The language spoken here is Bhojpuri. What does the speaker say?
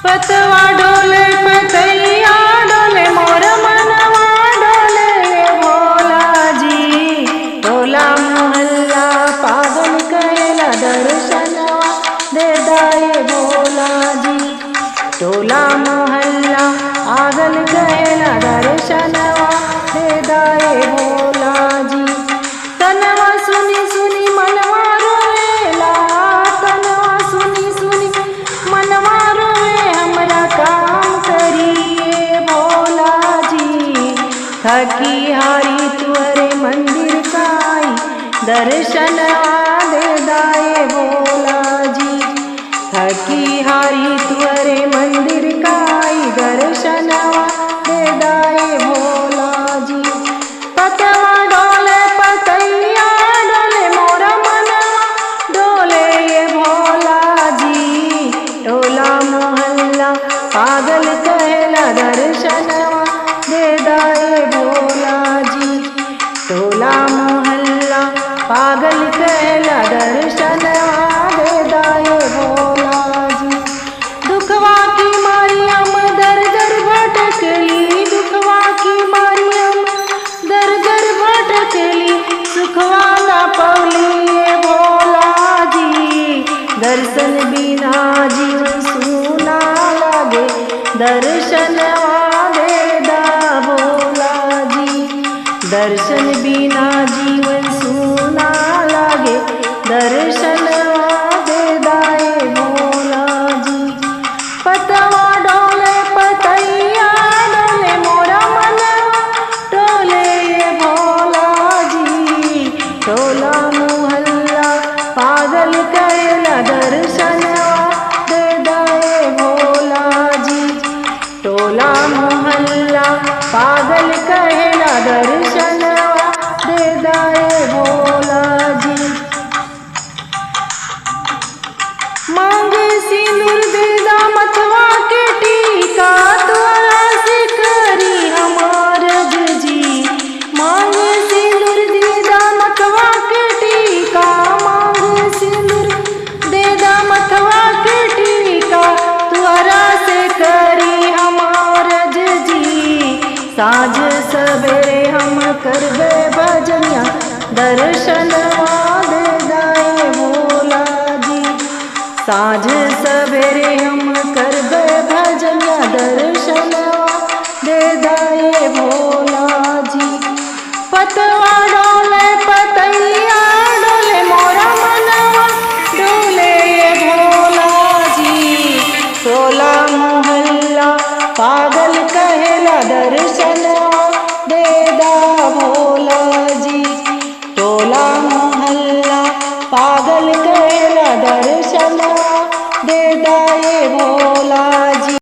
पतवा डोले पतैया डोले मोर मनवा डोले भोला जी। टोला मोहल्ला पागल कहेला दर्शनवा दे दाए भोला जी। टोला मोहल्ला पागल कहेला दर्शनवा दे दाए भोला जी। तनवा सुनी सुनी मनवा रोवेला, तनवा सुनी सुनी मनवा रोवे हमरा काम करिए भोला जी। थकी हारी तुअरे मंदिर काई दर्शनवा दे दाए भोला जी। थकी हारी तुअरे मंदिर काई दर्शनवा दे दाए भोला जी। पतवा डोले पतैया डोले मोर मनवा डोले ये भोला जी। टोला मोहल्ला पागल कहेला दर्शनवा दे दाए भोला जी। टोला मोहल्ला पागल कहेला दर्शनवा दे दाए भोला जी। दुखवा की मारियम दर दर भटकली, दुखवा की मारियम दर दर भटकली, सुखवा ना पवली ये भोला जी। दर्शन बिना जीवन सूना लागे दर्शनवा दे दा भोला जी। दर्शन बिना जीवन सूना लागे दर्शनवा दे दाए भोला जी। पतवा डोले पतैया डोले मोरा मनवा डोले ये भोला जी। टोला मोहल्ला पागल कहेला दर्शनवा दे दाए भोला जी। टोला मोहल्ला पागल कहेला दर्शनवा दे दाए भोला जी। मांगे सिंदूर दे दा मथवा के टीका, द्वारा से करी हमार जी। मांगे सिंदूर दे दा मथवा के टीका, मांगे सिंदूर दे दा मथवा के टीका, द्वारा से करी हमार जी। साँझ सवेरे हम करबे भजनिया दर्शनवा दे दाए भोला जी। साँझ सवेरे हम करबे भजनिया दर्शनवा दे दाए भोला जी। पतवा डोले पतैया डोले मोरा मनवा डोले ये भोला जी। टोला मोहल्ला पागल कहेला दर्शनवा दे दा भोला जी। टोला मोहल्ला पागल कहेला दर्शनवा दे दाए भोला